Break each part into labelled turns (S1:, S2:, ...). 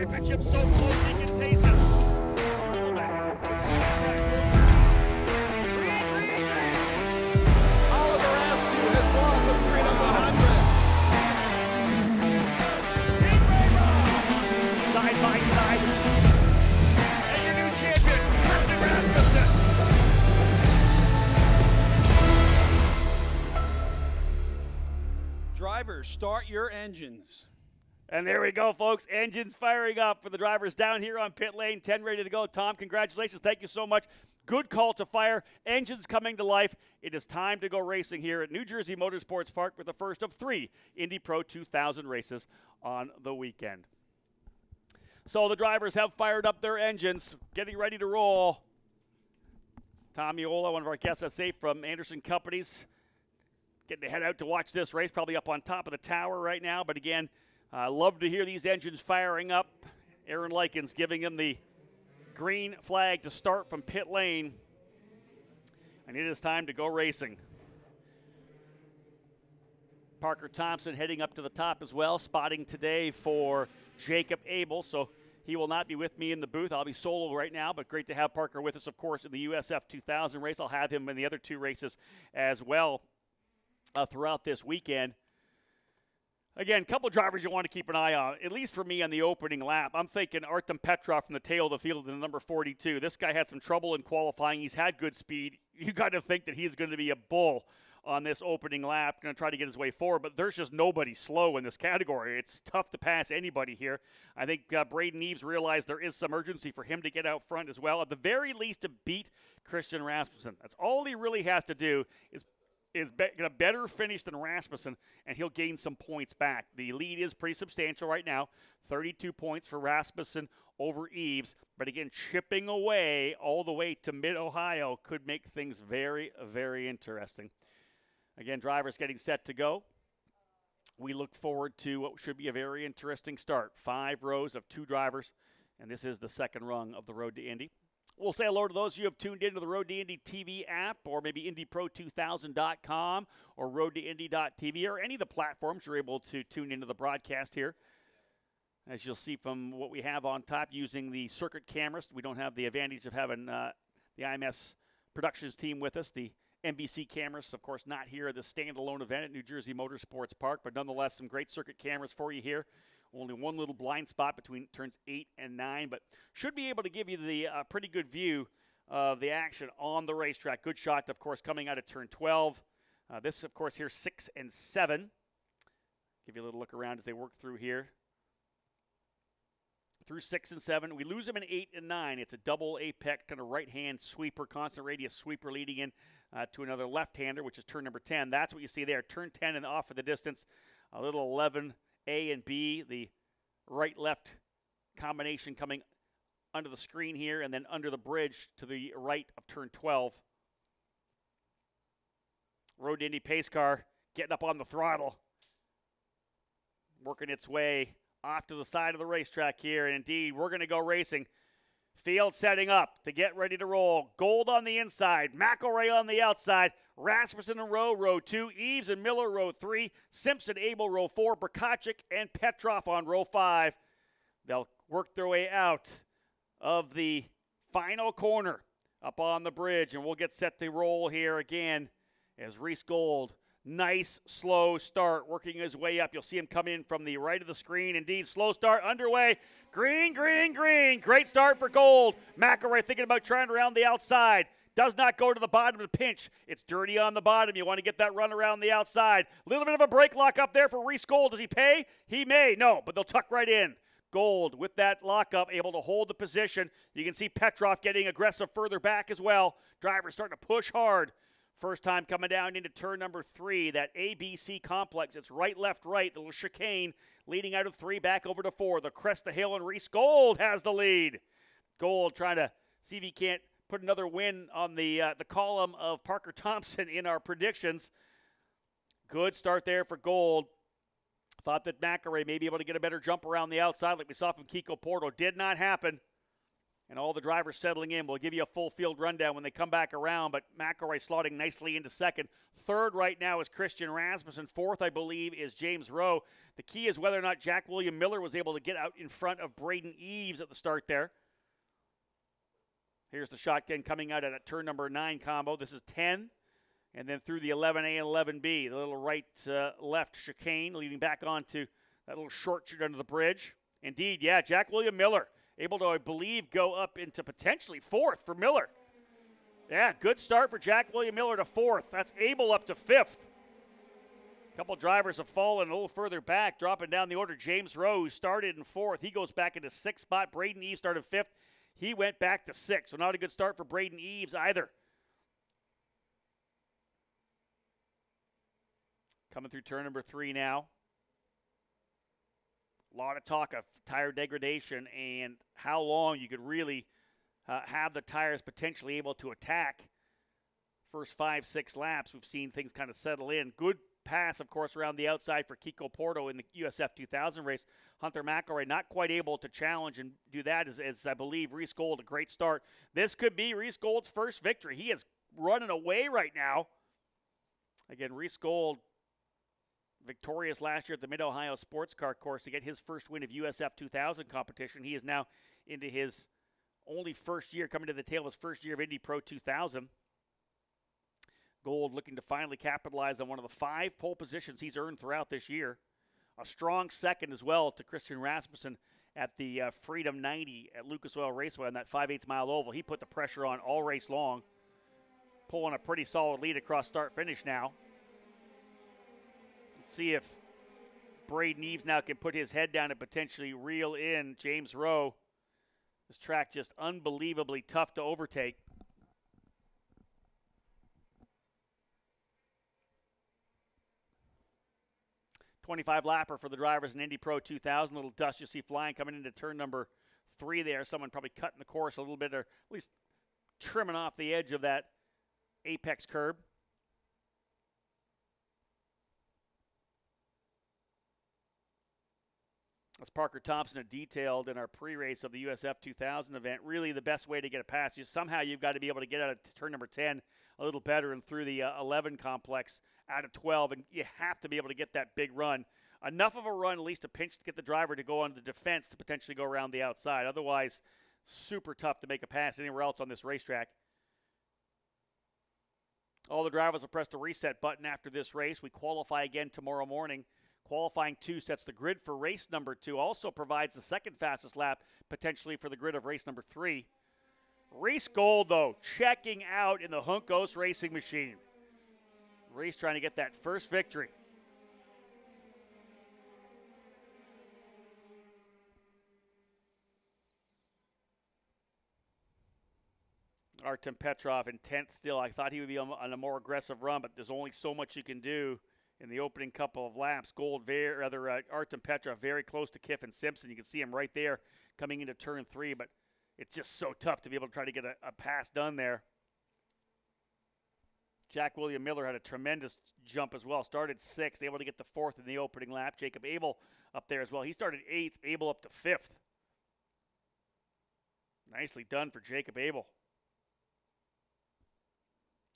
S1: championship so close he can taste it.
S2: Oliver Askew has won the Freedom 100.
S1: Side by side. And your new champion, Christian Rasmussen.
S3: Drivers, start your engines.
S1: And there we go, folks. Engines firing up for the drivers down here on pit lane. 10 ready to go. Tom, congratulations. Thank you so much. Good call to fire. Engines coming to life. It is time to go racing here at New Jersey Motorsports Park with the first of 3 Indy Pro 2000 races on the weekend. So the drivers have fired up their engines, getting ready to roll. Tom Miola, one of our guests, safe from Andersen Companies, getting to head out to watch this race, probably up on top of the tower right now. But again, I love to hear these engines firing up. Aaron Likens giving him the green flag to start from pit lane. And it is time to go racing. Parker Thompson heading up to the top as well, spotting today for Jacob Abel. So he will not be with me in the booth. I'll be solo right now, but great to have Parker with us, of course, in the USF 2000 race. I'll have him in the other 2 races as well throughout this weekend. Again, a couple of drivers you want to keep an eye on, at least for me on the opening lap. I'm thinking Artem Petrov from the tail of the field in the number 42. This guy had some trouble in qualifying. He's had good speed. You got to think that he's going to be a bull on this opening lap, going to try to get his way forward, but there's just nobody slow in this category. It's tough to pass anybody here. I think Braden Eves realized there is some urgency for him to get out front as well, at the very least to beat Christian Rasmussen. That's all he really has to do is get a better finish than Rasmussen, and he'll gain some points back. The lead is pretty substantial right now, 32 points for Rasmussen over Eves, but again, chipping away all the way to mid-Ohio could make things very, very interesting. Again, drivers getting set to go. We look forward to what should be a very interesting start. 5 rows of 2 drivers, and this is the second rung of the Road to Indy. We'll say hello to those of you who have tuned into the Road to Indy TV app, or maybe IndyPro2000.com or RoadToIndy.tv, or any of the platforms you're able to tune into the broadcast here. As you'll see from what we have on top, using the circuit cameras. We don't have the advantage of having the IMS Productions team with us. The NBC cameras, of course, not here at the standalone event at New Jersey Motorsports Park, but nonetheless, some great circuit cameras for you here. Only one little blind spot between turns 8 and 9, but should be able to give you the pretty good view of the action on the racetrack. Good shot, of course, coming out of turn 12. This, of course, here 6 and 7. Give you a little look around as they work through here. Through 6 and 7. We lose them in 8 and 9. It's a double apex kind of right-hand sweeper, constant radius sweeper leading in to another left-hander, which is turn number 10. That's what you see there. Turn 10 and off of the distance. A little 11 A and B, the right-left combination coming under the screen here, and then under the bridge to the right of turn 12. Road to Indy pace car getting up on the throttle, working its way off to the side of the racetrack here, and indeed, we're going to go racing. Field setting up to get ready to roll. Gold on the inside, McElroy on the outside, Rasmussen in row 2, Eves and Miller row 3, Simpson, Abel row 4, Brkacic and Petrov on row 5. They'll work their way out of the final corner up on the bridge, and we'll get set to roll here again as Reese Gold. Nice slow start, working his way up. You'll see him come in from the right of the screen. Indeed, slow start underway. Green, green, green. Great start for Gold. McElroy thinking about trying around the outside. Does not go to the bottom of the pinch. It's dirty on the bottom. You want to get that run around the outside. A little bit of a brake lock up there for Reese Gold. Does he pay? He may. No, but they'll tuck right in. Gold with that lockup, able to hold the position. You can see Petrov getting aggressive further back as well. Drivers starting to push hard. First time coming down into turn number 3, that ABC complex. It's right, left, right. The little chicane leading out of 3 back over to 4. The crest of hill, and Reese Gold has the lead. Gold trying to see if he can't put another win on the column of Parker Thompson in our predictions. Good start there for Gold. Thought that McElroy may be able to get a better jump around the outside like we saw from Kiko Porto. Did not happen. And all the drivers settling in. We'll give you a full field rundown when they come back around, but McElroy slotting nicely into second. Third right now is Christian Rasmussen. Fourth, I believe, is James Rowe. The key is whether or not Jack William Miller was able to get out in front of Braden Eves at the start there. Here's the shotgun coming out at turn number 9 combo. This is 10. And then through the 11A and 11B, the little right-left chicane leading back onto that little short chute under the bridge. Indeed, yeah, Jack William Miller able to, I believe, go up into potentially 4th for Miller. Yeah, good start for Jack William Miller to 4th. That's Abel up to 5th. A couple drivers have fallen a little further back, dropping down the order. James Rowe, who started in 4th, he goes back into 6th spot. Braden Eves started 5th. He went back to 6th, so not a good start for Braden Eves either. Coming through turn number 3 now. A lot of talk of tire degradation and how long you could really have the tires potentially able to attack. First 5-6 laps, we've seen things kind of settle in. Good pass, of course, around the outside for Kiko Porto in the USF 2000 race. Hunter McElroy not quite able to challenge and do that as I believe Reese Gold, a great start. This could be Reese Gold's first victory. He is running away right now. Again, Reese Gold, victorious last year at the Mid-Ohio Sports Car Course to get his first win of USF 2000 competition. He is now into his only first year, coming to the tail of his first year of Indy Pro 2000. Gold looking to finally capitalize on one of the 5 pole positions he's earned throughout this year. A strong second as well to Christian Rasmussen at the Freedom 90 at Lucas Oil Raceway on that 5/8 mile oval. He put the pressure on all race long, pulling a pretty solid lead across start-finish now. See if Braden Eves now can put his head down and potentially reel in James Rowe. This track just unbelievably tough to overtake. .25 lapper for the drivers in Indy Pro 2000. Little dust you see flying coming into turn number 3 there. Someone probably cutting the course a little bit, or at least trimming off the edge of that apex curb. As Parker Thompson had detailed in our pre-race of the USF 2000 event, really the best way to get a pass is somehow you've got to be able to get out of turn number 10 a little better and through the 11 complex out of 12, and you have to be able to get that big run. Enough of a run, at least a pinch to get the driver to go on the defense to potentially go around the outside. Otherwise, super tough to make a pass anywhere else on this racetrack. All the drivers will press the reset button after this race. We qualify again tomorrow morning. Qualifying 2 sets the grid for race number 2. Also provides the second fastest lap potentially for the grid of race number 3. Reese Gold, though, checking out in the Juncos Racing Machine. Reese trying to get that first victory. Artem Petrov in 10th still. I thought he would be on a more aggressive run, but there's only so much you can do in the opening couple of laps. Artem Petrov very close to Kiffin Simpson. You can see him right there coming into turn 3, but it's just so tough to be able to try to get a pass done there. Jack William Miller had a tremendous jump as well. Started 6th, able to get the 4th in the opening lap. Jacob Abel up there as well. He started 8th, Abel up to 5th. Nicely done for Jacob Abel.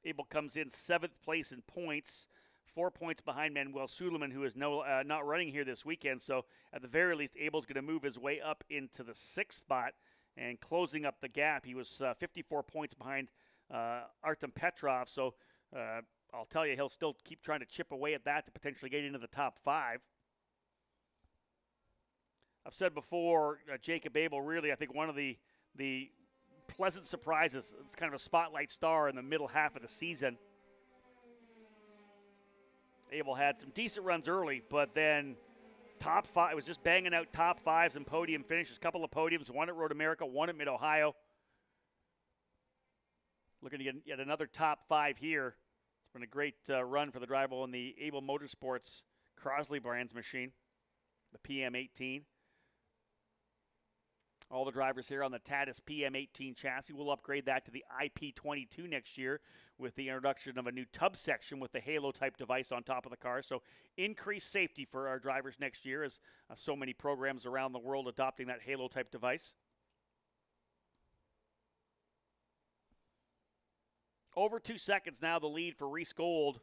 S1: Abel comes in 7th place in points. 4 points behind Manuel Suleiman, who is not running here this weekend. So at the very least, Abel's going to move his way up into the 6th spot and closing up the gap. He was 54 points behind Artem Petrov. So I'll tell you, he'll still keep trying to chip away at that to potentially get into the top 5. I've said before, Jacob Abel really, I think, one of the pleasant surprises. It's kind of a spotlight star in the middle half of the season. Abel had some decent runs early, but then top 5, was just banging out top 5s and podium finishes. A couple of podiums, one at Road America, one at Mid-Ohio. Looking to get yet another top 5 here. It's been a great run for the driver in the Abel Motorsports Crosley Brands machine, the PM18. All the drivers here on the Tatis PM18 chassis. We'll upgrade that to the IP22 next year with the introduction of a new tub section with the Halo-type device on top of the car. So increased safety for our drivers next year as so many programs around the world adopting that Halo-type device. Over 2 seconds now, the lead for Reese Gold.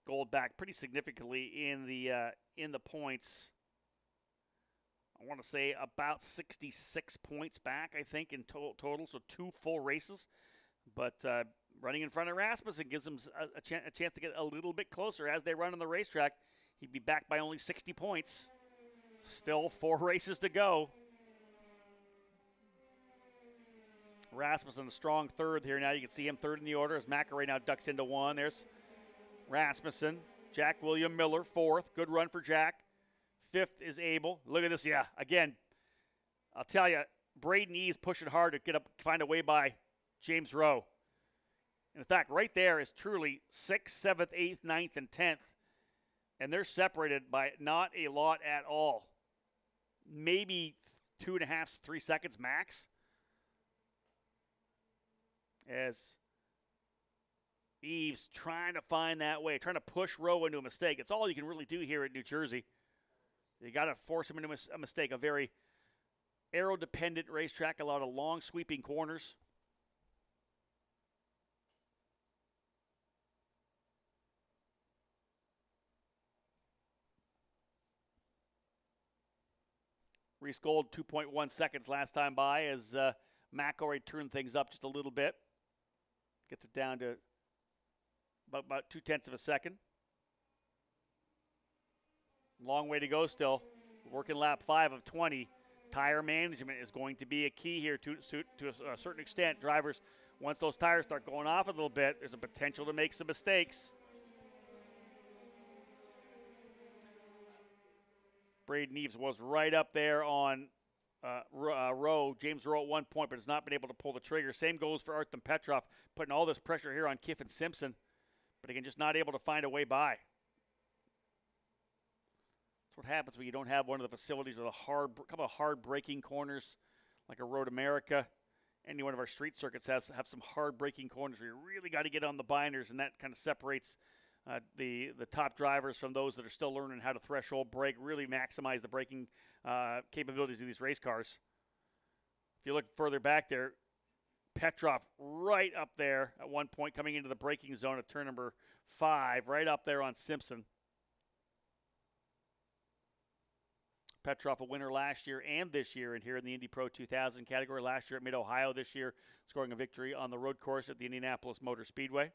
S1: Gold back pretty significantly in the points. I want to say about 66 points back, I think, in total, so 2 full races. But running in front of Rasmussen gives him a chance to get a little bit closer. As they run on the racetrack, he'd be back by only 60 points. Still 4 races to go. Rasmussen, a strong third here now. You can see him third in the order as McElroy now ducks into 1. There's Rasmussen. Jack William Miller, 4th. Good run for Jack. 5th is Abel. Look at this. Yeah, again, I'll tell you, Braden Eves pushing hard to find a way by James Rowe. In fact, right there is truly 6th, 7th, 8th, 9th, and 10th. And they're separated by not a lot at all. Maybe 2.5, 3 seconds max. As Eves trying to find that way, trying to push Rowe into a mistake. It's all you can really do here at New Jersey. You got to force him into a mistake. A very aero-dependent racetrack, a lot of long sweeping corners. Reese Gold, 2.1 seconds last time by as McElroy turned things up just a little bit. Gets it down to about 0.2 of a second. Long way to go still. Working lap 5 of 20. Tire management is going to be a key here to a certain extent. Drivers, once those tires start going off a little bit, there's a potential to make some mistakes. Braden Eves was right up there on Rowe, James Rowe at one point, but has not been able to pull the trigger. Same goes for Artem Petrov, putting all this pressure here on Kiffin Simpson, but again, just not able to find a way by. That's what happens when you don't have one of the facilities with a couple of hard braking corners like a Road America. Any one of our street circuits have some hard braking corners where you really got to get on the binders, and that kind of separates the top drivers from those that are still learning how to threshold brake, really maximize the braking capabilities of these race cars. If you look further back there, Petrov right up there at one point coming into the braking zone at turn number 5, right up there on Simpson. Petrov, a winner last year and this year and here in the Indy Pro 2000 category. Last year at Mid-Ohio, this year scoring a victory on the road course at the Indianapolis Motor Speedway.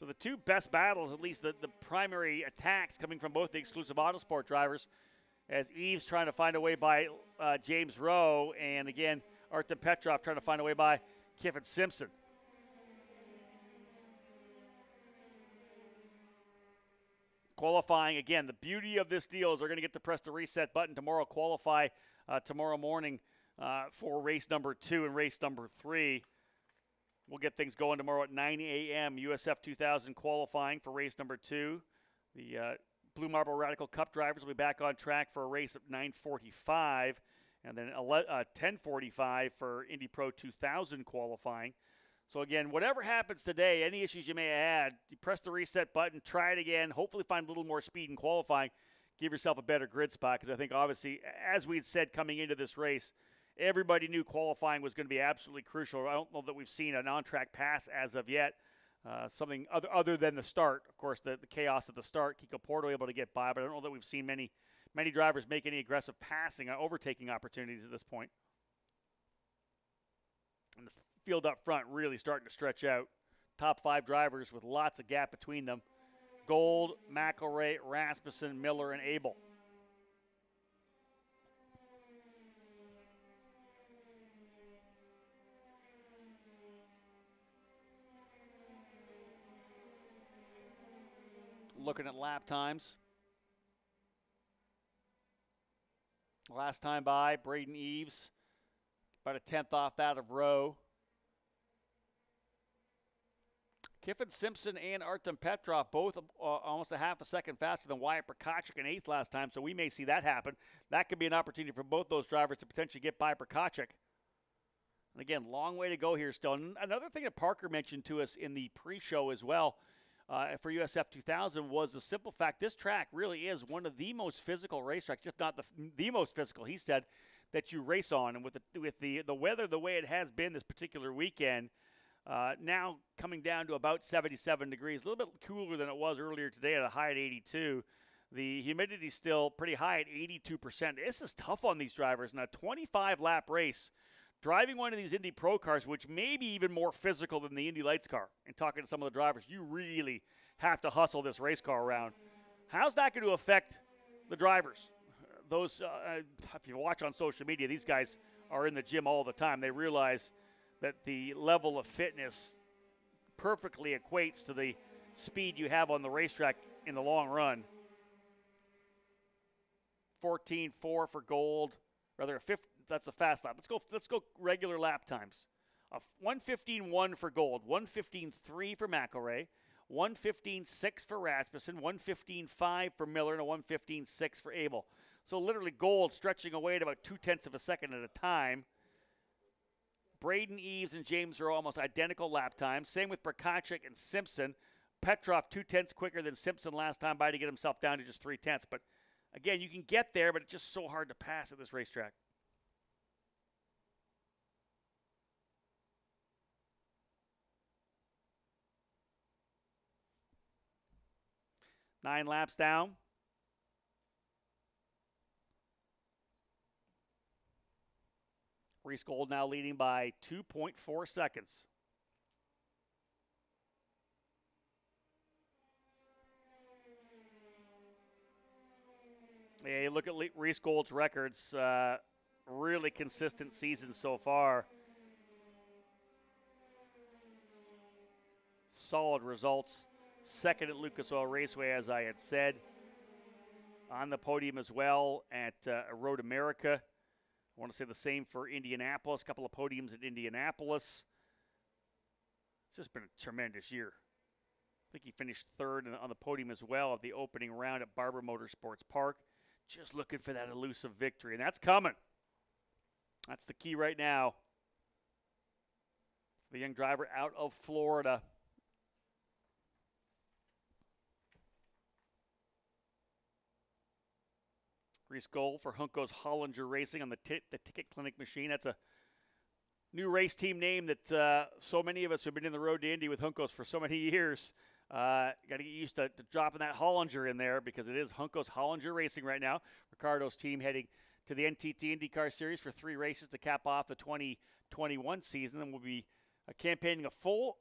S1: So the two best battles, at least the primary attacks coming from both the exclusive Autosport drivers, as Eves trying to find a way by James Rowe, and again, Artem Petrov trying to find a way by Kiffin Simpson. Qualifying, again, the beauty of this deal is they're going to get to press the reset button tomorrow, qualify tomorrow morning for race number 2 and race number 3. We'll get things going tomorrow at 9 a.m. USF 2000 qualifying for race number 2. The Blue Marble Radical Cup drivers will be back on track for a race at 9:45, and then 10:45 for Indy Pro 2000 qualifying. So again, whatever happens today, any issues you may have had, you press the reset button, try it again, hopefully find a little more speed in qualifying, give yourself a better grid spot, because I think obviously, as we had said coming into this race, everybody knew qualifying was going to be absolutely crucial. I don't know that we've seen an on-track pass as of yet. Something other than the start. Of course, the chaos at the start, Kiko Porto able to get by, but I don't know that we've seen many drivers make any aggressive passing, overtaking opportunities at this point. And the field up front really starting to stretch out. Top 5 drivers with lots of gap between them. Gold, McElroy, Rasmussen, Miller, and Abel. Looking at lap times. Last time by, Braden Eves, about a 10th off that of Rowe. Kiffin Simpson and Artem Petrov, both almost a half a second faster than Wyatt Prokachik in 8th last time, so we may see that happen. That could be an opportunity for both those drivers to potentially get by Prokachik. And again, long way to go here still. And another thing that Parker mentioned to us in the pre-show as well, for USF 2000 was the simple fact this track really is one of the most physical racetracks, if not the most physical, he said, that you race on. And with the weather the way it has been this particular weekend, now coming down to about 77 degrees, a little bit cooler than it was earlier today at a high at 82. The humidity's still pretty high at 82%. This is tough on these drivers. Now, 25-lap race, driving one of these Indy Pro cars, which may be even more physical than the Indy Lights car, and talking to some of the drivers, you really have to hustle this race car around. How's that going to affect the drivers? Those, if you watch on social media, these guys are in the gym all the time. They realize that the level of fitness perfectly equates to the speed you have on the racetrack in the long run. 14.4 for gold, rather a fifth. That's a fast lap. Let's go regular lap times. 1:15.1 for gold, 1:15.3 for McElrea, 1:15.6 for Rasmussen, 1:15.5 for Miller, and a 1:15.6 for Abel. So literally gold stretching away at about 0.2 of a second at a time. Braden, Eves, and James are almost identical lap times. Same with Prokachek and Simpson. Petrov 0.2 quicker than Simpson last time by to get himself down to just 0.3. But again, you can get there, but it's just so hard to pass at this racetrack. Nine laps down. Reese Gold now leading by 2.4 seconds. Yeah, you look at Reese Gold's records, really consistent season so far. Solid results. Second at Lucas Oil Raceway, as I had said. On the podium as well at Road America. I want to say the same for Indianapolis. A couple of podiums at Indianapolis. It's just been a tremendous year. I think he finished third on the podium as well at the opening round at Barber Motorsports Park. Just looking for that elusive victory, and that's coming. That's the key right now. The young driver out of Florida. Reese Gold for Hunko's Hollinger Racing on the Ticket Clinic machine. That's a new race team name that so many of us who've been in the road to Indy with Hunko's for so many years got to get used to dropping that Hollinger in there because it is Hunko's Hollinger Racing right now. Ricardo's team heading to the NTT IndyCar Series for 3 races to cap off the 2021 season, and we'll be campaigning a full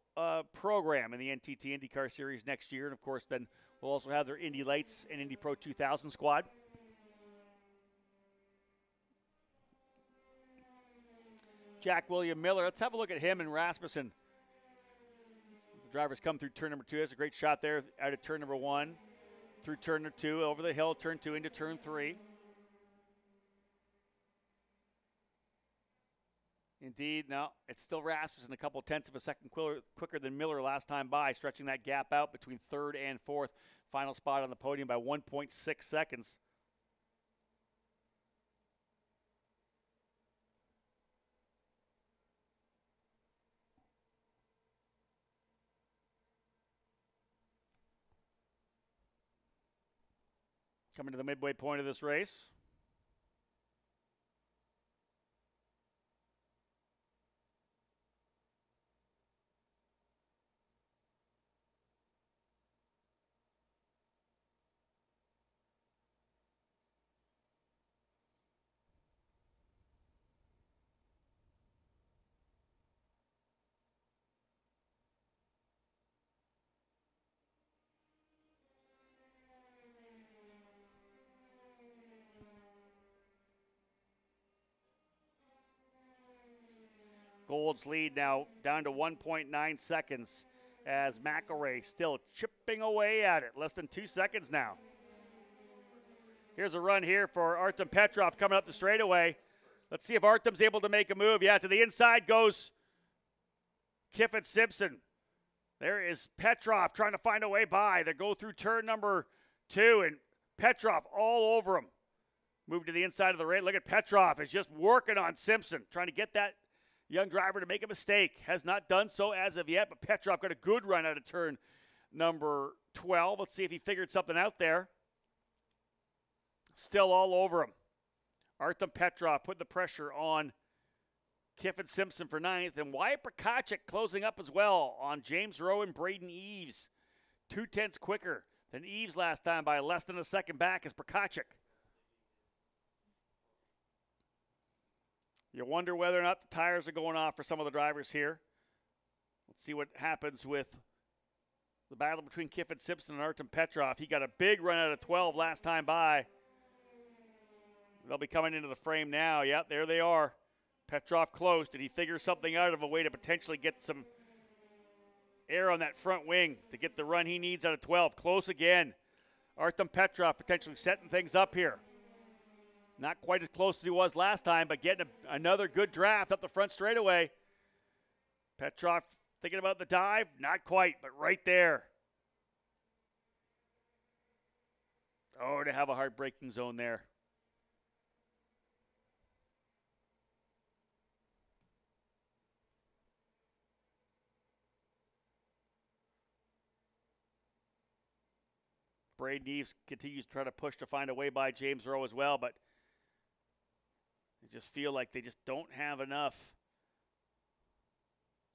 S1: program in the NTT IndyCar Series next year. And, of course, then we'll also have their Indy Lights and Indy Pro 2000 squad. Jack William Miller. Let's have a look at him and Rasmussen. The drivers come through turn number 2. There's a great shot there out of turn number 1, through turn number 2, over the hill, turn 2 into turn 3. Indeed, no, it's still Rasmussen a couple tenths of a second quicker than Miller last time by, stretching that gap out between 3rd and 4th. Final spot on the podium by 1.6 seconds. Coming to the midway point of this race. Gold's lead now down to 1.9 seconds as McElrea still chipping away at it. Less than 2 seconds now. Here's a run here for Artem Petrov coming up the straightaway. Let's see if Artem's able to make a move. Yeah, to the inside goes Kiffin Simpson. There is Petrov trying to find a way by. They go through turn number 2, and Petrov all over him. Move to the inside of the race. Look at Petrov is just working on Simpson, trying to get that young driver to make a mistake. Has not done so as of yet, but Petrov got a good run out of turn number 12. Let's see if he figured something out there. Still all over him. Artem Petrov putting the pressure on Kiffin Simpson for 9th. And Wyatt Prokachek closing up as well on James Rowe and Braden Eves. 2/10 quicker than Eves last time by less than a second back is Prokachek. You wonder whether or not the tires are going off for some of the drivers here. Let's see what happens with the battle between Kiffin Simpson and Artem Petrov. He got a big run out of 12 last time by. They'll be coming into the frame now. Yep, there they are. Petrov close. Did he figure something out of a way to potentially get some air on that front wing to get the run he needs out of 12? Close again. Artem Petrov potentially setting things up here. Not quite as close as he was last time, but getting another good draft up the front straightaway. Petrov thinking about the dive. Not quite, but right there. Oh, to have a hard braking zone there. Braden Eves continues to try to push to find a way by James Rowe as well, but they just feel like they just don't have enough.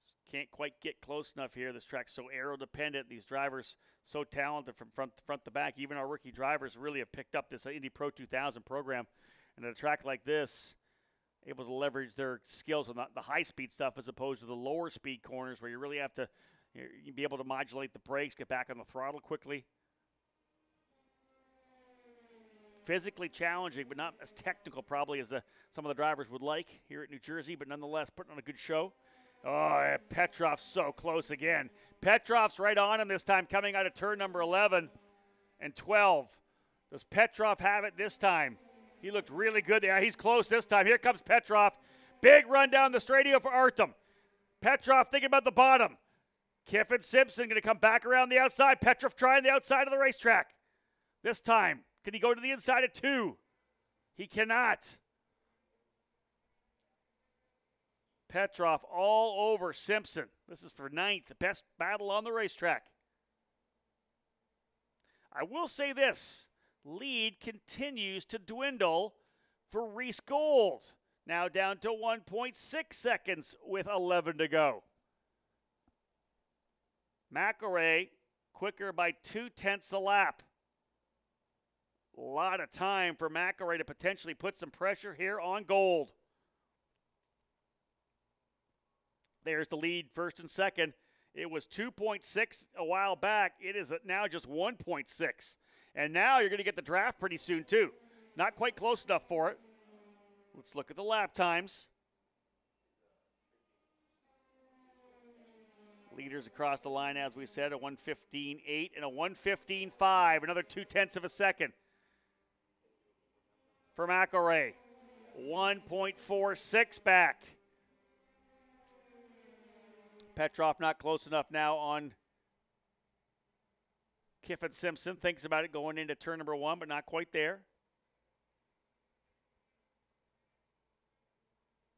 S1: Just can't quite get close enough here. This track's so aero-dependent. These drivers so talented from front to back. Even our rookie drivers really have picked up this Indy Pro 2000 program. And at a track like this, able to leverage their skills on the high-speed stuff as opposed to the lower-speed corners where you really have to be able to modulate the brakes, get back on the throttle quickly. Physically challenging, but not as technical probably as some of the drivers would like here at New Jersey, but nonetheless putting on a good show. Oh, Petrov's so close again. Petrov's right on him this time, coming out of turn number 11 and 12. Does Petrov have it this time? He looked really good there. He's close this time. Here comes Petrov. Big run down the straightio for Artem. Petrov thinking about the bottom. Kiffin Simpson going to come back around the outside. Petrov trying the outside of the racetrack. This time, can he go to the inside of 2? He cannot. Petrov all over Simpson. This is for 9th, the best battle on the racetrack. I will say this. Lead continues to dwindle for Reese Gold. Now down to 1.6 seconds with 11 to go. McElray quicker by 0.2 a lap. A lot of time for McElray to potentially put some pressure here on Gold. There's the lead, first and second. It was 2.6 a while back. It is now just 1.6. And now you're going to get the draft pretty soon, too. Not quite close enough for it. Let's look at the lap times. Leaders across the line, as we said, a 1:15.8 and a 1:15.5. Another 0.2 of a second for McElray. 1.46 back. Petrov not close enough now on Kiffin Simpson. Thinks about it going into turn number 1, but not quite there.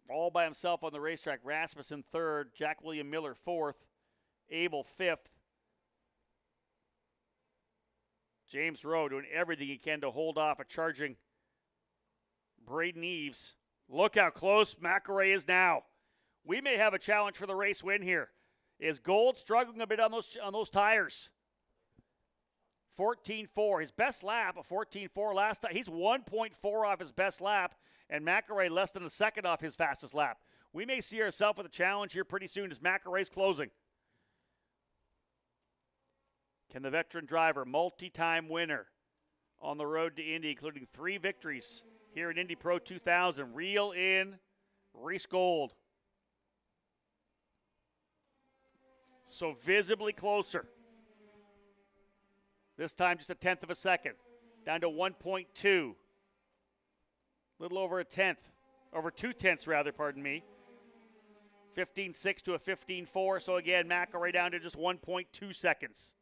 S1: All by himself on the racetrack. Rasmussen 3rd, Jack William Miller 4th, Abel 5th. James Rowe doing everything he can to hold off a charging Braden Eves. Look how close McElray is now. We may have a challenge for the race win here. Is Gold struggling a bit on those tires? 14.4. His best lap, a 14.4 last time. He's 1.4 off his best lap, and McElray less than a second off his fastest lap. We may see ourselves with a challenge here pretty soon as McElray's closing. Can the veteran driver, multi-time winner on the road to Indy, including 3 victories here at Indy Pro 2000, reel in Reese Gold? So visibly closer. This time just a 1/10 of a second. Down to 1.2. A little over a 1/10. Over 2/10 rather, pardon me. 15.6 to a 15.4. So again, McElray down to just 1.2 seconds.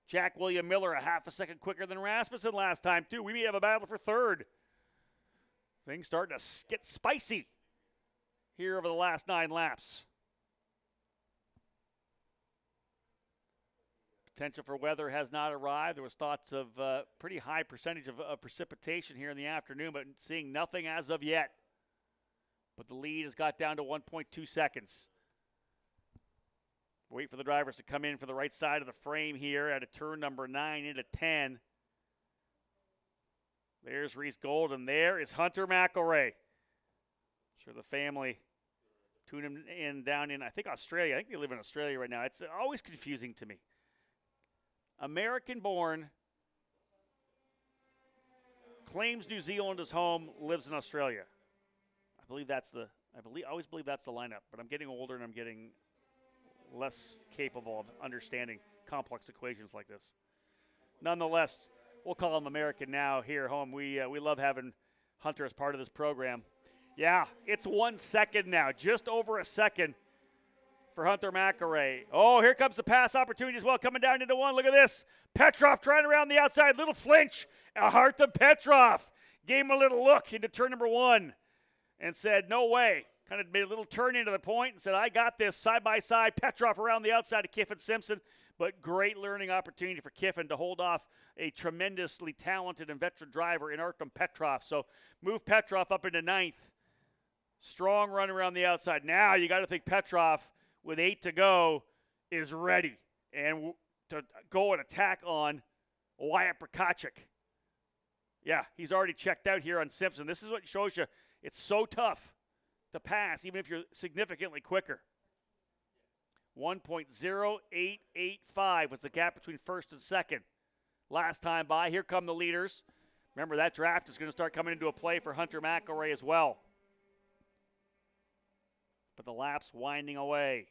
S1: Jack William Miller a 1/2 a second quicker than Rasmussen last time too. We may have a battle for 3rd. Things starting to get spicy here over the last 9 laps. Potential for weather has not arrived. There was thoughts of pretty high percentage of precipitation here in the afternoon, but seeing nothing as of yet. But the lead has got down to 1.2 seconds. Wait for the drivers to come in for the right side of the frame here at a turn number 9 into 10. There's Reese Golden. There is Hunter McElroy. Sure, the family tune him in down in, I think, Australia. I think they live in Australia right now. It's always confusing to me. American-born, claims New Zealand as home, lives in Australia. I always believe that's the lineup, but I'm getting older and I'm getting less capable of understanding complex equations like this. Nonetheless, we'll call him American now here at home. We love having Hunter as part of this program. Yeah, it's 1 second now, just over a second for Hunter McElroy. Oh, here comes the pass opportunity as well, coming down into one. Look at this. Petrov trying around the outside, little flinch. Artem Petrov gave him a little look into turn number 1 and said, no way. Kind of made a little turn into the point and said, I got this side by side. Petrov around the outside of Kiffin Simpson, but great learning opportunity for Kiffin to hold off a tremendously talented and veteran driver in Artem Petrov. So move Petrov up into 9th. Strong run around the outside. Now you got to think Petrov, with 8 to go, is ready and to go and attack on Wyatt Prokachik. Yeah, he's already checked out here on Simpson. This is what shows you it's so tough to pass, even if you're significantly quicker. 1.0885 was the gap between first and second last time by. Here come the leaders. Remember, that draft is going to start coming into a play for Hunter McElroy as well. But the lap's winding away.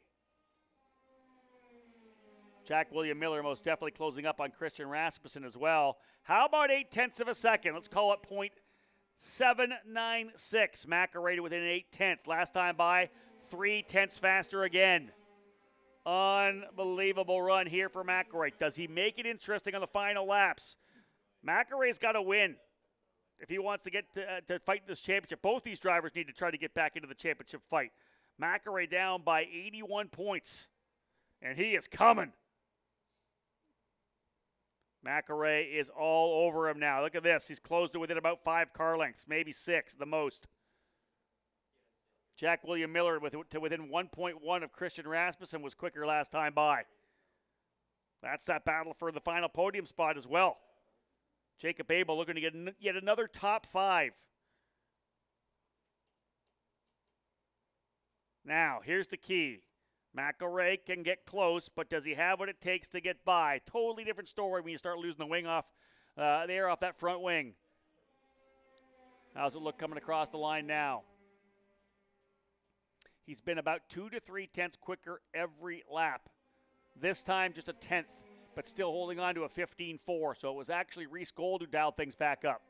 S1: Jack William Miller most definitely closing up on Christian Rasmussen as well. How about 0.8 of a second? Let's call it 0.796. McElroy to within 0.8. Last time by, 0.3 faster again. Unbelievable run here for McElroy. Does he make it interesting on the final laps? McElroy's got to win if he wants to get to fight this championship. Both these drivers need to try to get back into the championship fight. McElroy down by 81 points, and he is coming. McElroy is all over him now. Look at this. He's closed it within about 5 car lengths, maybe 6 the most. Jack William Miller to within 1.1 of Christian Rasmussen was quicker last time by. That's that battle for the final podium spot as well. Jacob Abel looking to get yet another top 5. Now, here's the key. McElroy can get close, but does he have what it takes to get by? Totally different story when you start losing the wing off the air off that front wing. How's it look coming across the line now? He's been about 2 to 0.3 quicker every lap. This time just 0.1, but still holding on to a 15.4. So it was actually Reese Gold who dialed things back up.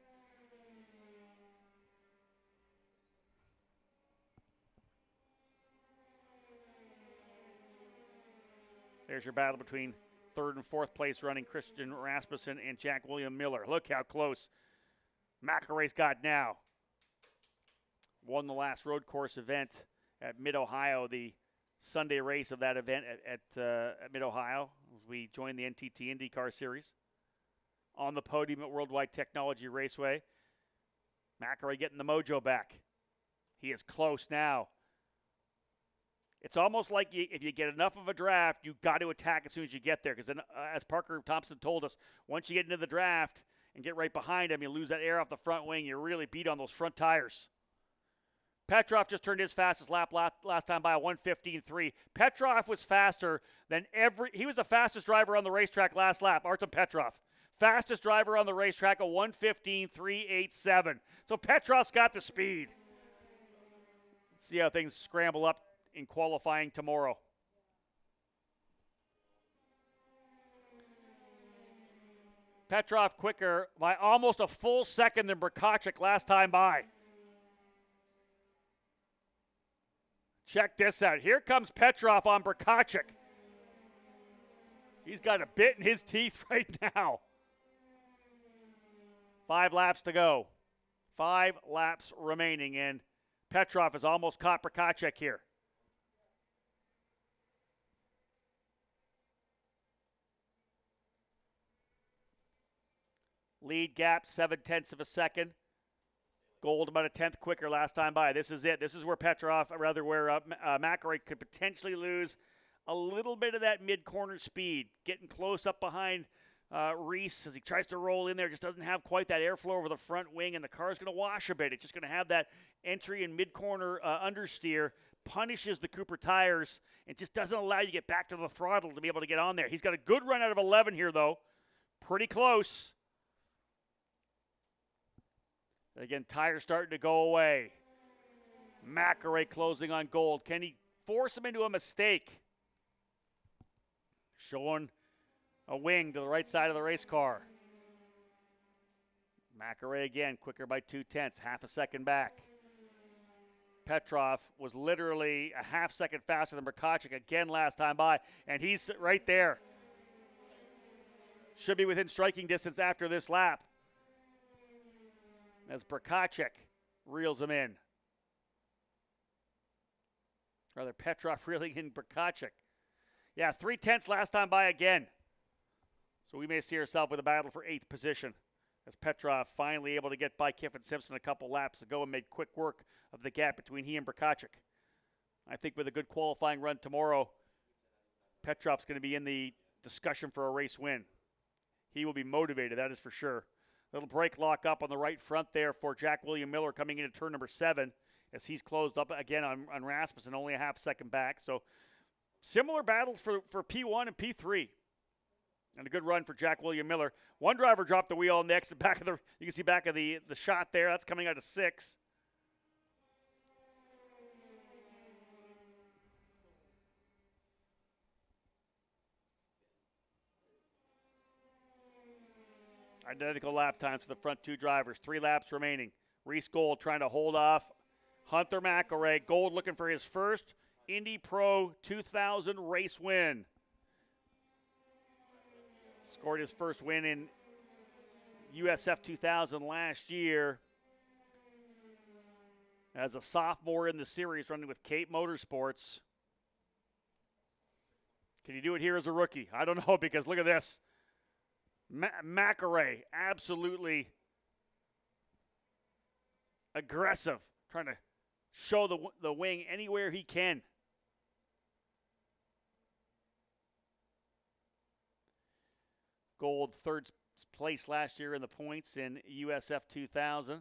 S1: There's your battle between 3rd and 4th place running Christian Rasmussen and Jack William Miller. Look how close McElroy's got now. Won the last road course event at Mid-Ohio, the Sunday race of that event at Mid-Ohio. We joined the NTT IndyCar Series. On the podium at Worldwide Technology Raceway. McElroy getting the mojo back. He is close now. It's almost like if you get enough of a draft, you've got to attack as soon as you get there. Because then, as Parker Thompson told us, once you get into the draft and get right behind him, you lose that air off the front wing. You really beat on those front tires. Petrov just turned his fastest lap last time by a 1:15.3. Petrov was faster than he was the fastest driver on the racetrack last lap, Artem Petrov. Fastest driver on the racetrack, a 1:15.387. So Petrov's got the speed. Let's see how things scramble up in qualifying tomorrow. Petrov quicker by almost a full second than Prokachik last time by. Check this out. Here comes Petrov on Prokachik. He's got a bit in his teeth right now. 5 laps to go. 5 laps remaining, and Petrov has almost caught Prokachik here. Lead gap 0.7 of a second. Gold about a tenth quicker last time by. This is it. This is where McElroy could potentially lose a little bit of that mid-corner speed. Getting close up behind Reese as he tries to roll in there. Just doesn't have quite that airflow over the front wing, and the car's going to wash a bit. It's just going to have that entry and mid-corner understeer. Punishes the Cooper tires and just doesn't allow you to get back to the throttle to be able to get on there. He's got a good run out of 11 here, though. Pretty close. Again, tires starting to go away. McElroy closing on Gold. Can he force him into a mistake? Showing a wing to the right side of the race car. McElroy again, quicker by 0.2, half a second back. Petrov was literally a half second faster than Brkacek again last time by, and he's right there. Should be within striking distance after this lap, as Brkacek reels him in. Rather, Petrov reeling in Brkacek. Yeah, 0.3 last time by again. So we may see ourselves with a battle for 8th position, as Petrov finally able to get by Kiffin Simpson a couple laps ago and made quick work of the gap between he and Brkacek. I think with a good qualifying run tomorrow, Petrov's going to be in the discussion for a race win. He will be motivated, that is for sure. Little brake lock up on the right front there for Jack William Miller coming into turn number 7, as he's closed up again on Rasmussen, only a half second back. So similar battles for P1 and P3. And a good run for Jack William Miller. One driver dropped the wheel next. Back of the, you can see back of the shot there. That's coming out of 6. Identical lap times for the front two drivers. 3 laps remaining. Reese Gold trying to hold off Hunter McElroy. Gold looking for his first Indy Pro 2000 race win. Scored his first win in USF 2000 last year as a sophomore in the series, running with Cape Motorsports. Can you do it here as a rookie? I don't know, because look at this. McElroy, absolutely aggressive, trying to show the wing anywhere he can. Gold, 3rd place last year in the points in USF 2000.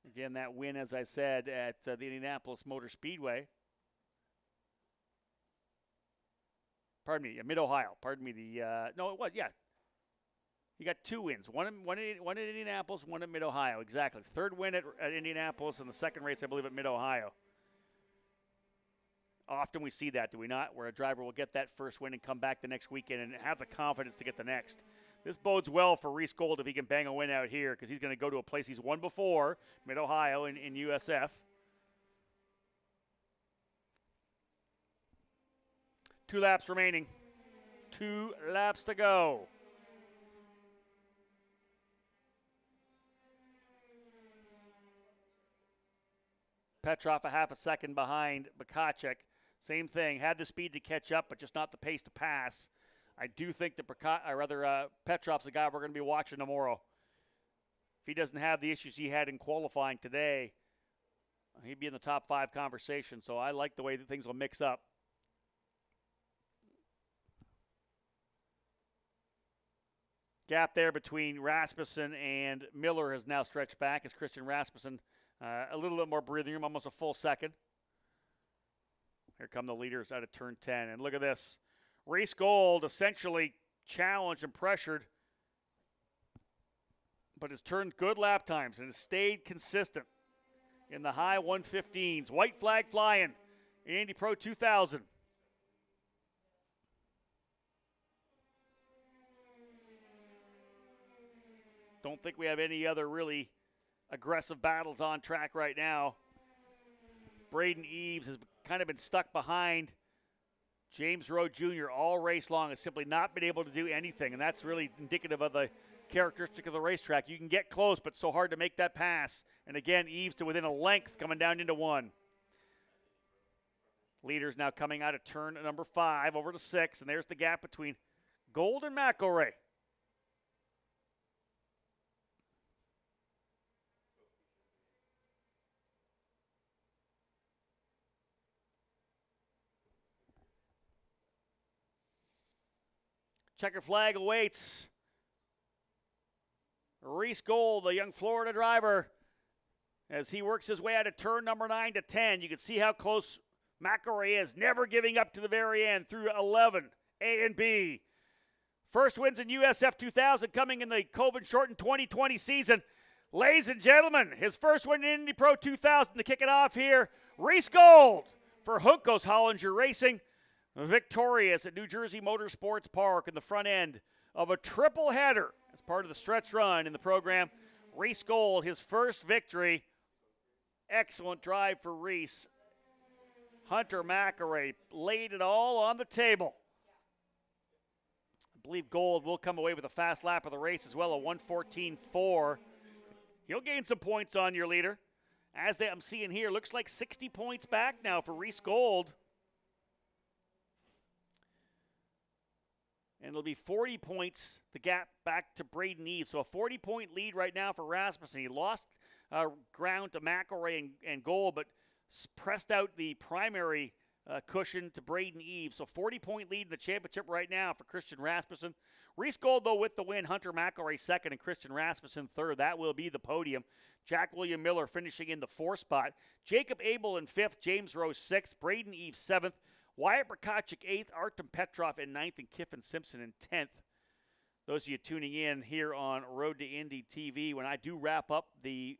S1: Again, that win, as I said, at the Indianapolis Motor Speedway. Pardon me, Mid-Ohio. Pardon me, no, what? Yeah. He got 2 wins. One in Indianapolis, one at Mid-Ohio. Exactly. 3rd win at Indianapolis, and the 2nd race, I believe, at Mid-Ohio. Often we see that, do we not? Where a driver will get that first win and come back the next weekend and have the confidence to get the next. This bodes well for Reese Gold if he can bang a win out here, because he's going to go to a place he's won before, Mid-Ohio in USF. 2 laps remaining. 2 laps to go. Petrov a half a second behind Brkacek. Same thing, had the speed to catch up, but just not the pace to pass. I do think that Petrov's the guy we're going to be watching tomorrow. If he doesn't have the issues he had in qualifying today, he'd be in the top 5 conversation. So I like the way that things will mix up. Gap there between Rasmussen and Miller has now stretched back as Christian Rasmussen a little bit more breathing room, almost a full second. Here come the leaders out of turn 10. And look at this. Reese Gold essentially challenged and pressured, but has turned good lap times and has stayed consistent in the high 115s. White flag flying in Indy Pro 2000. Don't think we have any other really aggressive battles on track right now. Braden Eves has kind of been stuck behind James Rowe Jr. all race long, has simply not been able to do anything, and that's really indicative of the characteristic of the racetrack. You can get close, but so hard to make that pass. And again, Eves to within a length coming down into 1. Leaders now coming out of turn number 5 over to 6, and there's the gap between Gold and McElroy. Checker flag awaits. Reese Gold, the young Florida driver, as he works his way out of turn number 9 to 10. You can see how close McElroy is, never giving up to the very end through 11, A and B. First wins in USF 2000 coming in the COVID-shortened 2020 season. Ladies and gentlemen, his first win in Indy Pro 2000 to kick it off here. Reese Gold for Juncos Hollinger Racing. Victorious at New Jersey Motorsports Park in the front end of a triple header as part of the stretch run in the program. Reese Gold, his first victory. Excellent drive for Reese. Hunter McElroy laid it all on the table. I believe Gold will come away with a fast lap of the race as well, a 1:14.4. He'll gain some points on your leader. As I'm seeing here, looks like 60 points back now for Reese Gold. And it'll be 40 points, the gap back to Braden Eves. So a 40-point lead right now for Rasmussen. He lost ground to McElroy and Gold, but pressed out the primary cushion to Braden Eves. So 40-point lead in the championship right now for Christian Rasmussen. Reese Gold, though, with the win. Hunter McElroy second and Christian Rasmussen third. That will be the podium. Jack William Miller finishing in the 4th spot. Jacob Abel in 5th. James Rose 6th. Braden Eves 7th. Wyatt Brakacic 8th, Artem Petrov in 9th, and Kiffin Simpson in 10th. Those of you tuning in here on Road to Indy TV, when I do wrap up the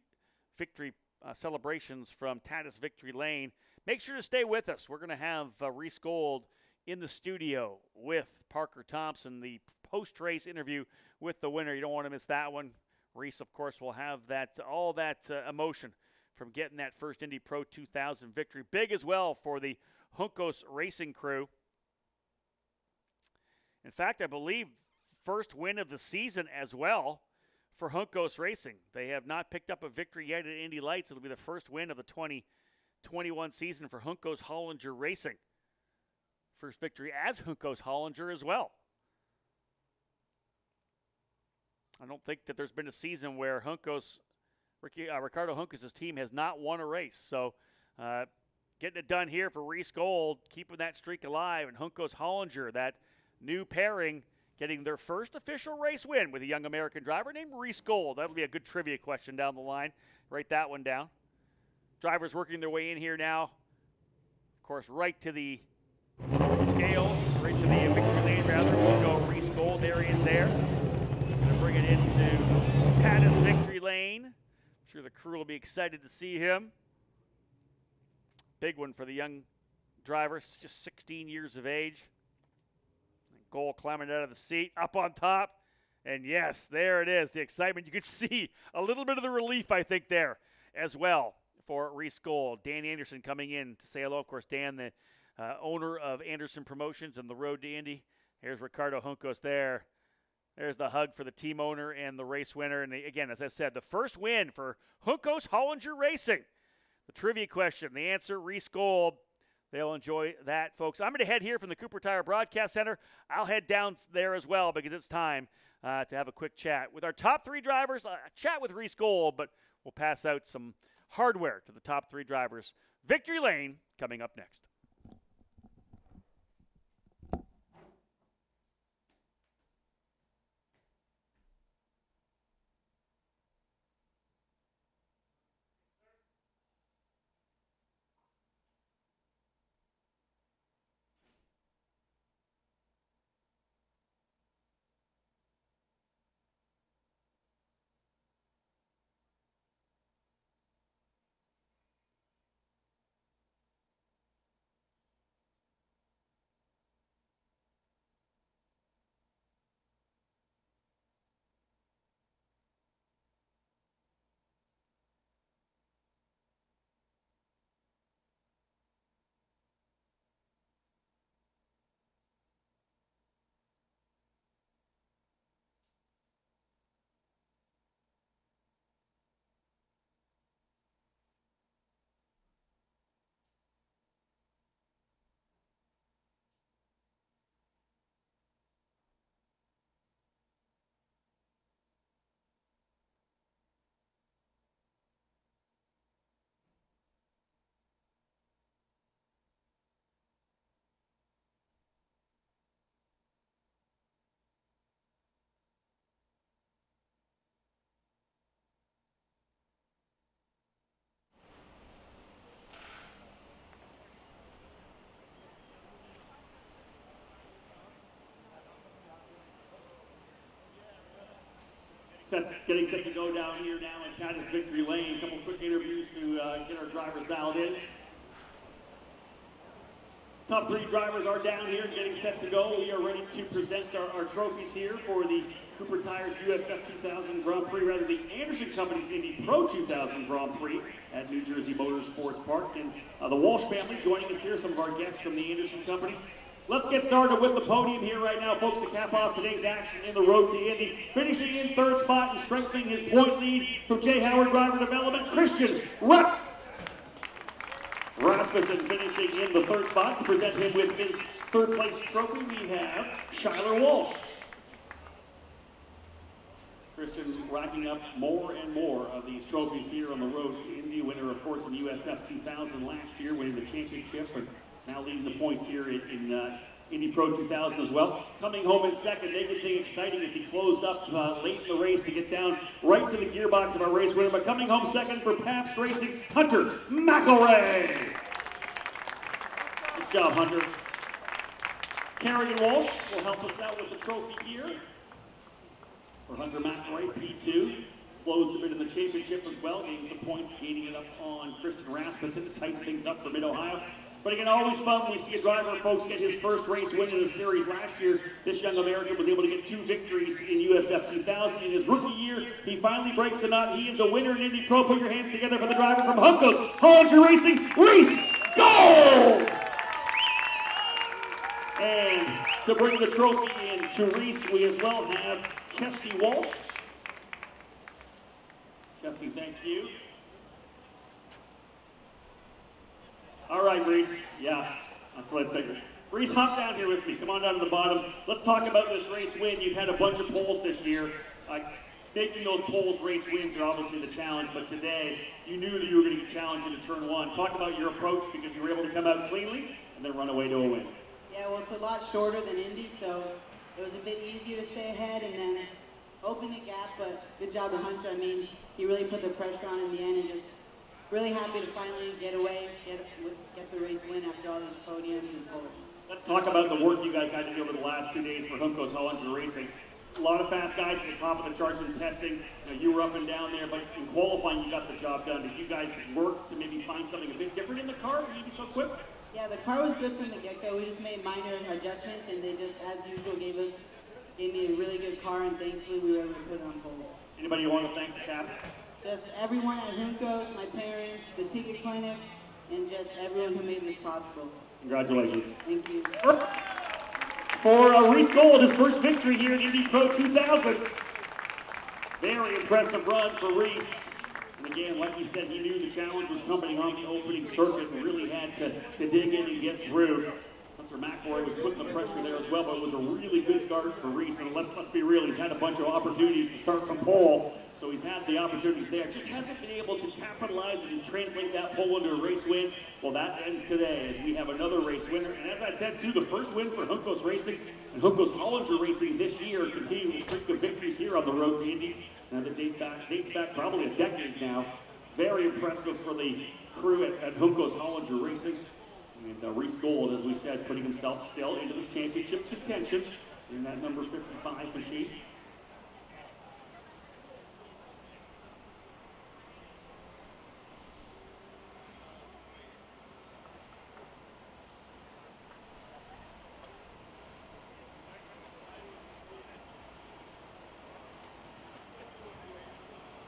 S1: victory celebrations from Tatis Victory Lane, make sure to stay with us. We're going to have Reese Gold in the studio with Parker Thompson, the post-race interview with the winner. You don't want to miss that one. Reese, of course, will have all that emotion from getting that first Indy Pro 2000 victory. Big as well for the Juncos Racing crew. In fact, I believe first win of the season as well for Juncos Racing. They have not picked up a victory yet at Indy Lights. It'll be the first win of the 2021 season for Juncos Hollinger Racing. First victory as Juncos Hollinger as well. I don't think that there's been a season where Ricardo Juncos' team has not won a race. So getting it done here for Reese Gold, keeping that streak alive, and Juncos Hollinger, that new pairing, getting their first official race win with a young American driver named Reese Gold. That'll be a good trivia question down the line. Write that one down. Drivers working their way in here now. Of course, right to the scales, right to the victory lane, rather. We'll go Reese Gold. There he is there. Going to bring it into Tatis Victory Lane. I'm sure the crew will be excited to see him. Big one for the young driver, just 16 years of age. Gold climbing out of the seat, up on top. And yes, there it is, the excitement. You could see a little bit of the relief, I think, there as well for Reese Gold. Dan Andersen coming in to say hello. Of course, Dan, the owner of Andersen Promotions and the Road to Indy. Here's Ricardo Juncos there. There's the hug for the team owner and the race winner. And again, as I said, the first win for Juncos Hollinger Racing. The trivia question, the answer, Reese Gold. They'll enjoy that, folks. I'm going to head here from the Cooper Tire Broadcast Center. I'll head down there as well because it's time to have a quick chat with our top 3 drivers. Chat with Reese Gold, but we'll pass out some hardware to the top 3 drivers. Victory Lane coming up next. Getting set to go down here now in Pattis Victory Lane. A couple quick interviews to get our drivers dialed in. Top 3 drivers are down here getting set to go. We are ready to present our trophies here for the Cooper Tires USF 2000 Grand Prix, rather the Andersen Company's Indy Pro 2000 Grand Prix at New Jersey Motorsports Park. And the Walsh family joining us here, some of our guests from the Andersen Companies. Let's get started with the podium here right now, folks, to cap off today's action in the road to Indy. Finishing in 3rd spot and strengthening his point lead from J. Howard Driver Development, Christian Rasmussen finishing in the 3rd spot. To present him with his 3rd place trophy, we have Shyler Walsh. Christian racking up more and more of these trophies here on the road to Indy. Winner, of course, in USF 2000 last year, winning the championship, and now leading the points here in Indy Pro 2000 as well. Coming home in 2nd, making things exciting as he closed up late in the race to get down right to the gearbox of our race winner. But coming home 2nd for Pabst Racing, Hunter McElray. Good job, Hunter. Kerrigan Walsh will help us out with the trophy here. For Hunter McElray, P2. Closed a bit in the championship as well, getting some points, gaining it up on Christian Rasmussen to tighten things up for Mid-Ohio. But again, always fun when we see a driver, folks, get his 1st race win in the series. Last year, this young American was able to get 2 victories in USF 2000. In his rookie year, he finally breaks the knot. He is a winner in Indy Pro. Put your hands together for the driver from Hunkos, Hollinger Racing, Reese Gold! And to bring the trophy in to Reese, we as well have Chesty Walsh. Chesty, thank you. All right, Reese. Yeah, that's what I figured. Reese, hop down here with me. Come on down to the bottom. Let's talk about this race win. You've had a bunch of poles this year. Making those poles race wins are obviously the challenge, but today you knew that you were going to get challenged into turn 1. Talk about your approach, because you were able to come out cleanly and then run away to a win.
S4: Yeah, well, it's a lot shorter than Indy, so it was a bit easier to stay ahead and then open the gap, but good job to Hunter. I mean, he really put the pressure on in the end, and just really happy to finally get away, get the race win after all these podiums and poles.
S1: Let's talk about the work you guys had to do over the last 2 days for Hunkos Hollinger Racing. A lot of fast guys at the top of the charts in testing. You were up and down there, but in qualifying, you got the job done. Did you guys work to maybe find something a bit different in the car for you to be so quick?
S4: Yeah, the car was good from the get-go. We just made minor adjustments, and they just, as usual, gave me a really good car, and thankfully we were able to put it on pole.
S1: Anybody you want to thank the captain?
S4: Just everyone at Hunkos, my parents, the ticket clinic, and just everyone who made this possible.
S1: Congratulations.
S4: Thank you.
S1: For Reese Gold, his 1st victory here in Indy Pro 2000. Very impressive run for Reese. And again, like he said, he knew the challenge was coming on the opening circuit and really had to dig in and get through. Hunter McElray was putting the pressure there as well, but it was a really good start for Reese. And let's be real, he's had a bunch of opportunities to start from pole. So he's had the opportunities there, just hasn't been able to capitalize and translate that pole into a race win. Well, that ends today as we have another race winner. And as I said, too, the 1st win for Hunkos Racing and Hunkos Hollinger Racing this year, continuing the streak of victories here on the road to Indy. Now that dates back probably a decade now. Very impressive for the crew at Hunkos Hollinger Racing. And Reese Gold, as we said, putting himself still into this championship contention in that number 55 machine.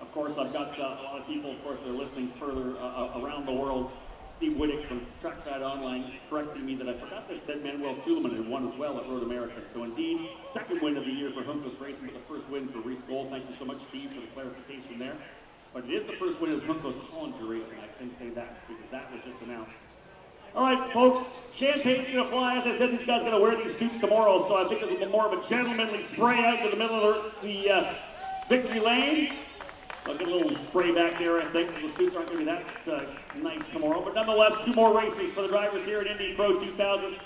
S1: Of course, I've got a lot of people, of course, that are listening further around the world. Steve Whittick from Trackside Online correcting me that I forgot that Manuel Suleiman had won as well at Road America. So indeed, 2nd win of the year for Hunkos Racing, but the 1st win for Reese Gold. Thank you so much, Steve, for the clarification there. But it is the 1st win of Hunkos Hollinger Racing. I can say that because that was just announced. All right, folks, champagne's going to fly. As I said, these guys are going to wear these suits tomorrow, so I think it'll be more of a gentlemanly spray out to the middle of the victory lane. I'll get a little spray back there, I think. The suits aren't going to be that nice tomorrow. But nonetheless, 2 more races for the drivers here at Indy Pro 2000.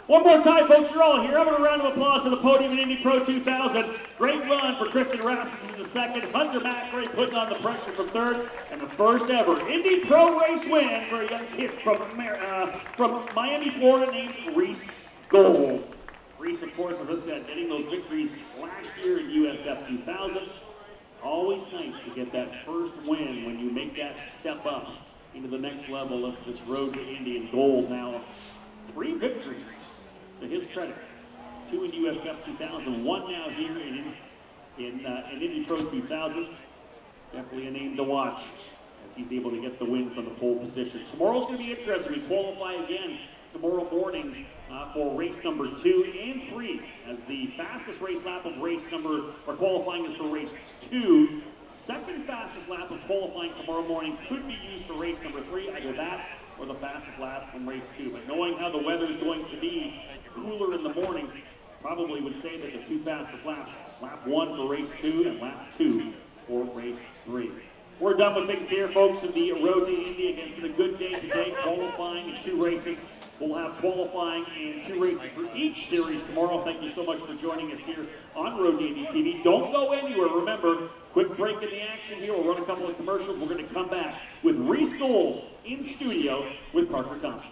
S1: One more time, folks, you're all here. I'm going to round of applause for the podium in Indy Pro 2000. Great run for Christian Rasmussen in the 2nd. Hunter McElray putting on the pressure from 3rd. And the 1st ever Indy Pro race win for a young kid from Miami, Florida, named Reese Gold. Reese, of course, as I said, getting those victories last year in USF 2000.
S5: Always nice to get that first win when you make that step up into the next level of this road to Indy and gold. Now, 3 victories to his credit. 2 in USF 2000, 1 now here in Indy Pro 2000. Definitely a name to watch as he's able to get the win from the pole position. Tomorrow's going to be interesting. We qualify again tomorrow morning for race number 2 and 3, as the fastest race lap of race number, or qualifying is for race 2. Second fastest lap of qualifying tomorrow morning could be used for race number 3, either that or the fastest lap from race 2. But knowing how the weather is going to be cooler in the morning, probably would say that the 2 fastest laps, lap 1 for race 2 and lap 2 for race 3. We're done with things here, folks, in the road to Indy. Again, it's been a good day today, qualifying in 2 races. We'll have qualifying in 2 races for each series tomorrow. Thank you so much for joining us here on Road to Indy TV. Don't go anywhere. Remember, quick break in the action here. We'll run a couple of commercials. We're going to come back with Reese Gold in studio with Parker Thompson.